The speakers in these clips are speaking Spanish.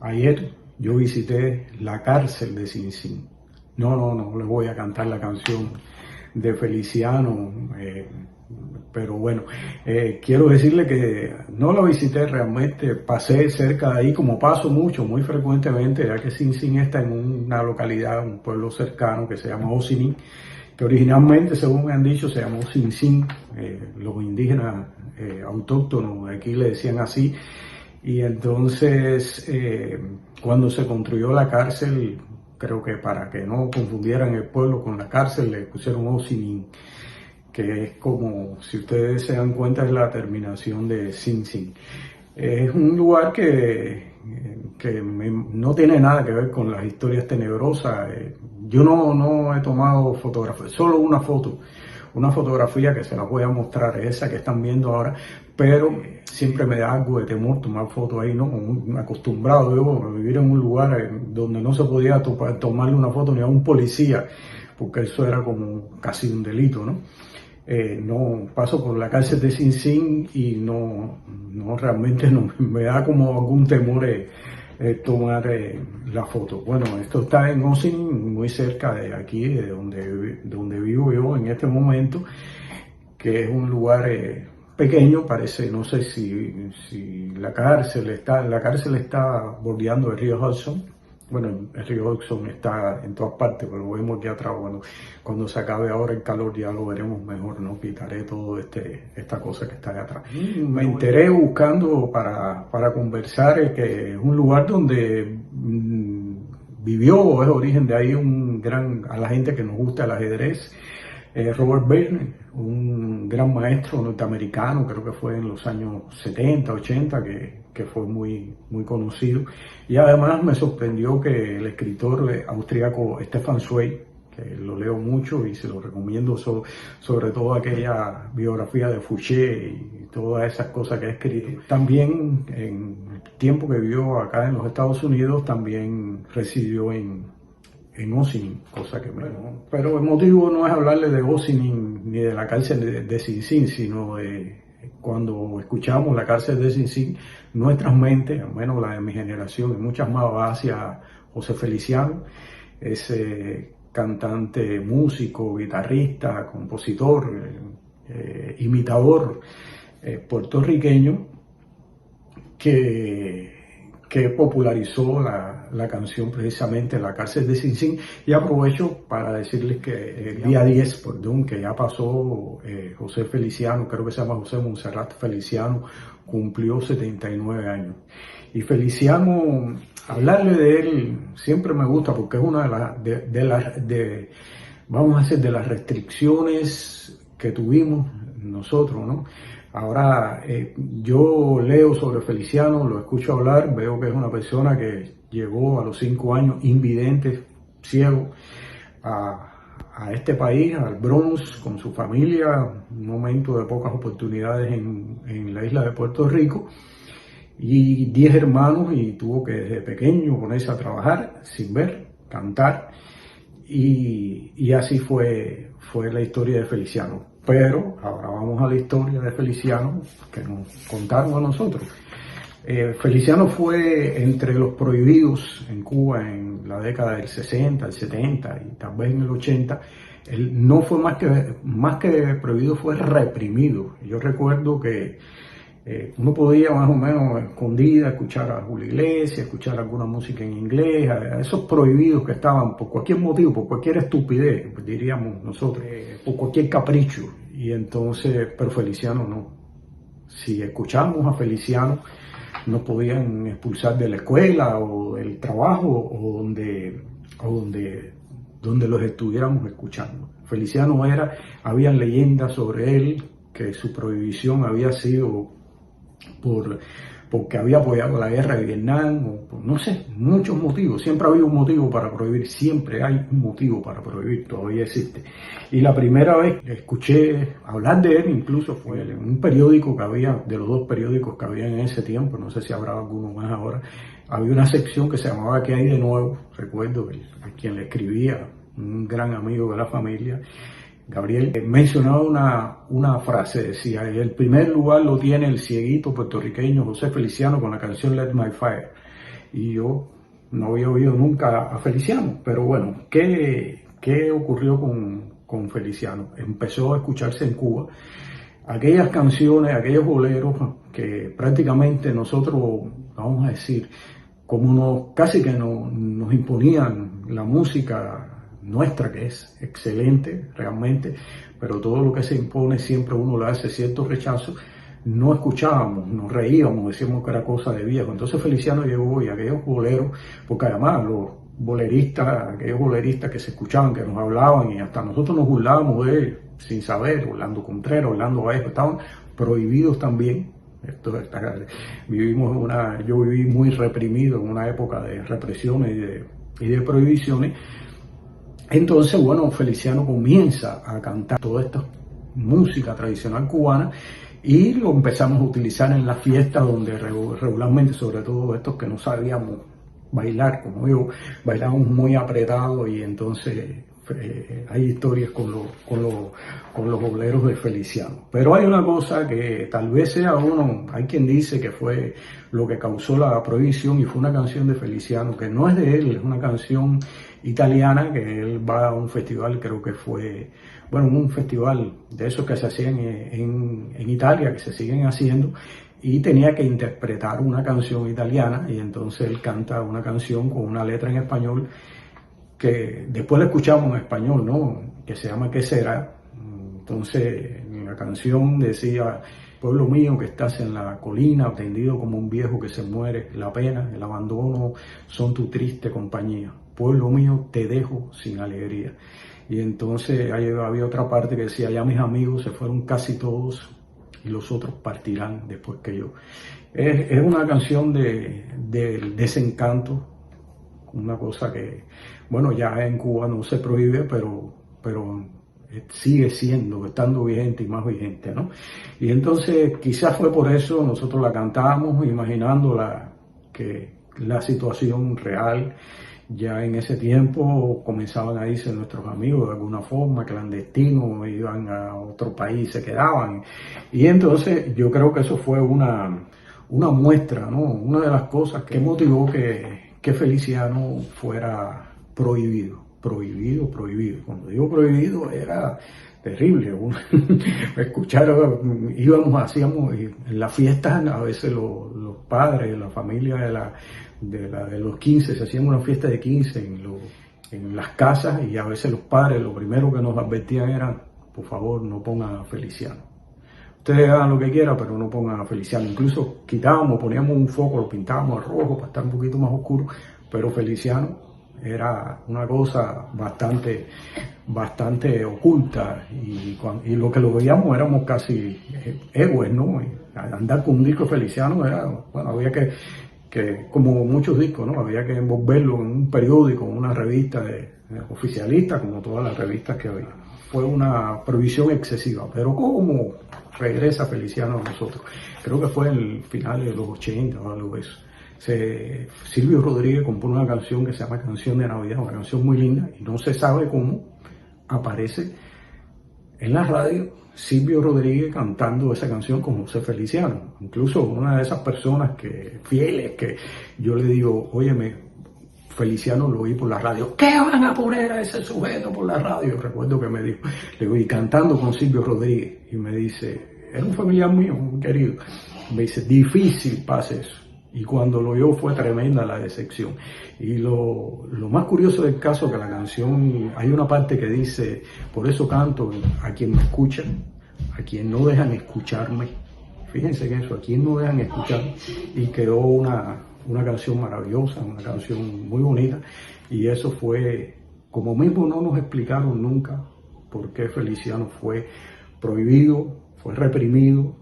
Ayer yo visité la cárcel de Sing Sing. No les voy a cantar la canción de Feliciano, pero bueno, quiero decirle que no la visité realmente, pasé cerca de ahí como paso muy frecuentemente, ya que Sing Sing está en una localidad, un pueblo cercano que se llama Ho Chi Minh, que originalmente, según me han dicho, se llamó Sing Sing. Los indígenas autóctonos de aquí le decían así. Y entonces, cuando se construyó la cárcel, creo que para que no confundieran el pueblo con la cárcel, le pusieron Ho Chi Minh, que es como, si ustedes se dan cuenta, es la terminación de Sing Sing. Es un lugar no tiene nada que ver con las historias tenebrosas. Yo no he tomado fotografía, solo una fotografía que se la voy a mostrar, esa que están viendo ahora, pero siempre me da algo de temor tomar fotos ahí, ¿no? Acostumbrado yo a vivir en un lugar donde no se podía tomarle una foto ni a un policía, porque eso era como casi un delito, ¿no? No paso por la cárcel de Sing Sing y realmente no me da como algún temor tomar la foto. Bueno, esto está en Ho Chi Minh, muy cerca de aquí, de donde vivo yo en este momento, que es un lugar pequeño, parece, no sé si la cárcel está bordeando el río Hudson. Bueno, el río Hudson está en todas partes, pero lo vemos aquí atrás. Bueno, cuando se acabe ahora el calor ya lo veremos mejor, ¿no? Quitaré todo esta cosa que está de atrás. Me enteré buscando para conversar que es un lugar donde vivió o es origen de ahí a la gente que nos gusta el ajedrez, Robert Byrne, un gran maestro norteamericano, creo que fue en los años 70, 80, que fue muy conocido. Y además me sorprendió que el escritor austríaco Stefan Zweig, que lo leo mucho y se lo recomiendo, sobre todo aquella biografía de Fouché y todas esas cosas que ha escrito. También en el tiempo que vivió acá en los Estados Unidos, también residió en Ho Chi Minh, cosa que pero el motivo no es hablarle de Ho Chi Minh ni de la cárcel de Sing Sing, sino de cuando escuchamos la cárcel de Sing Sing, nuestras mentes, al menos la de mi generación y muchas más, va hacia José Feliciano, ese cantante, músico, guitarrista, compositor, imitador puertorriqueño que popularizó la canción precisamente La cárcel de Sing Sing. Y aprovecho para decirles que el día 10, que ya pasó, José Feliciano, creo que se llama José Montserrat Feliciano, cumplió 79 años. Y Feliciano, hablarle de él siempre me gusta porque es una de las restricciones que tuvimos nosotros, ¿no? Ahora, yo leo sobre Feliciano, lo escucho hablar, veo que es una persona que llegó a los 5 años invidente, ciego, a este país, al Bronx, con su familia, un momento de pocas oportunidades en la isla de Puerto Rico, y 10 hermanos, y tuvo que desde pequeño ponerse a trabajar sin ver, cantar, y así fue la historia de Feliciano. Pero ahora vamos a la historia de Feliciano que nos contaron a nosotros. Feliciano fue entre los prohibidos en Cuba en la década del 60, el 70 y tal vez en el 80. Él no fue más que prohibido, fue reprimido. Yo recuerdo que uno podía más o menos escondida escuchar a Julio Iglesias, escuchar alguna música en inglés, a esos prohibidos que estaban por cualquier motivo, por cualquier estupidez, diríamos nosotros, por cualquier capricho. Y entonces, pero Feliciano no. Si escuchamos a Feliciano, nos podían expulsar de la escuela o del trabajo o donde los estuviéramos escuchando. Feliciano habían leyendas sobre él, que su prohibición había sido porque había apoyado la guerra de Vietnam, o por, no sé, muchos motivos. Siempre había un motivo para prohibir, siempre hay un motivo para prohibir, todavía existe. Y la primera vez que escuché hablar de él, incluso fue en un periódico que había, de los 2 periódicos que había en ese tiempo, no sé si habrá alguno más ahora, había una sección que se llamaba ¿Qué hay de nuevo? Recuerdo a quien le escribía, un gran amigo de la familia, Gabriel, mencionaba una frase, decía: el primer lugar lo tiene el cieguito puertorriqueño José Feliciano con la canción Let My Fire. y yo no había oído nunca a Feliciano. Pero bueno, ¿qué ocurrió con Feliciano? Empezó a escucharse en Cuba aquellas canciones, aquellos boleros que prácticamente nosotros, vamos a decir, como casi que nos imponían la música nuestra, que es excelente realmente, pero todo lo que se impone siempre uno le hace cierto rechazo. No escuchábamos, nos reíamos, decíamos que era cosa de viejo. Entonces Feliciano llegó y aquellos boleros, porque además los boleristas, aquellos boleristas que se escuchaban, que nos hablaban y hasta nosotros nos burlábamos de él sin saber, Orlando Contreras, Orlando Vallejo, estaban prohibidos también. Yo viví muy reprimido en una época de represiones y de prohibiciones. Entonces, bueno, Feliciano comienza a cantar toda esta música tradicional cubana y lo empezamos a utilizar en las fiestas donde regularmente, sobre todo estos que no sabíamos bailar, como yo, bailábamos muy apretado y entonces hay historias con los boleros de Feliciano. Pero hay una cosa que tal vez sea hay quien dice que fue lo que causó la prohibición y fue una canción de Feliciano, que no es de él, es una canción italiana, que él va a un festival, creo que fue, bueno, un festival de esos que se hacían en Italia, que se siguen haciendo, y tenía que interpretar una canción italiana y entonces él canta una canción con una letra en español que después la escuchamos en español, ¿no? Que se llama ¿Qué será? Entonces, en la canción decía: pueblo mío que estás en la colina, tendido como un viejo que se muere, la pena, el abandono son tu triste compañía. Pueblo mío, te dejo sin alegría. Y entonces había otra parte que decía: ya mis amigos se fueron casi todos y los otros partirán después que yo. Es una canción del desencanto, una cosa que, bueno, ya en Cuba no se prohíbe, pero sigue estando vigente y más vigente, ¿no? Y entonces quizás fue por eso nosotros la cantamos imaginando la situación real. Ya en ese tiempo comenzaban a irse nuestros amigos de alguna forma, clandestinos, iban a otro país, se quedaban. Y entonces yo creo que eso fue una muestra, ¿no? Una de las cosas que motivó que Feliciano fuera prohibido. Cuando digo prohibido era terrible. Hacíamos en las fiestas, a veces los padres, la familia de los 15, se hacían una fiesta de 15 en las casas y a veces los padres lo primero que nos advertían era: por favor, no pongan a Feliciano. Ustedes hagan lo que quieran, pero no pongan a Feliciano. Incluso poníamos un foco, lo pintábamos a rojo para estar un poquito más oscuro, pero Feliciano era una cosa bastante oculta y lo que lo veíamos éramos casi héroes, ¿no? Y andar con un disco Feliciano era, bueno, había que como muchos discos, ¿no? Había que envolverlo en un periódico, en una revista oficialista, como todas las revistas que había. Fue una prohibición excesiva, pero ¿cómo regresa Feliciano a nosotros? Creo que fue en el final de los 80 o algo de eso. Silvio Rodríguez compone una canción que se llama Canción de Navidad, una canción muy linda, y no se sabe cómo aparece en la radio Silvio Rodríguez cantando esa canción con José Feliciano. Incluso una de esas personas fieles que yo le digo: óyeme, Feliciano lo oí por la radio. ¿Qué van a poner a ese sujeto por la radio? Recuerdo que me dijo, le oí cantando con Silvio Rodríguez, y me dice, era un familiar mío, un querido, me dice: difícil pase eso. Y cuando lo oyó fue tremenda la decepción. Y lo más curioso del caso es que la canción, hay una parte que dice: por eso canto a quien me escuchan, a quien no dejan escucharme. Fíjense que eso, a quien no dejan escucharme. Y quedó una canción maravillosa, una canción muy bonita. Y eso fue, como mismo no nos explicaron nunca por qué Feliciano fue prohibido, fue reprimido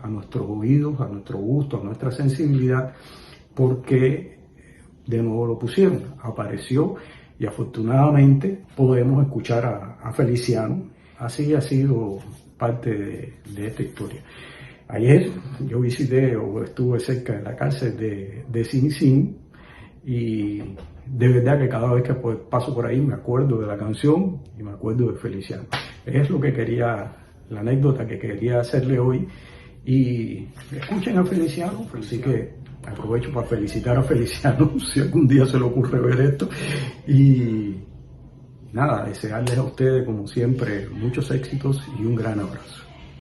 a nuestros oídos, a nuestro gusto, a nuestra sensibilidad, porque de nuevo lo pusieron, apareció y afortunadamente podemos escuchar a Feliciano. Así ha sido parte de esta historia. Ayer yo visité o estuve cerca de la cárcel de Sing Sing y de verdad que cada vez que paso por ahí me acuerdo de la canción y me acuerdo de Feliciano. Es lo que la anécdota que quería hacerle hoy. Y escuchen a Feliciano, así que aprovecho para felicitar a Feliciano, si algún día se le ocurre ver esto. Y nada, desearles a ustedes, como siempre, muchos éxitos y un gran abrazo.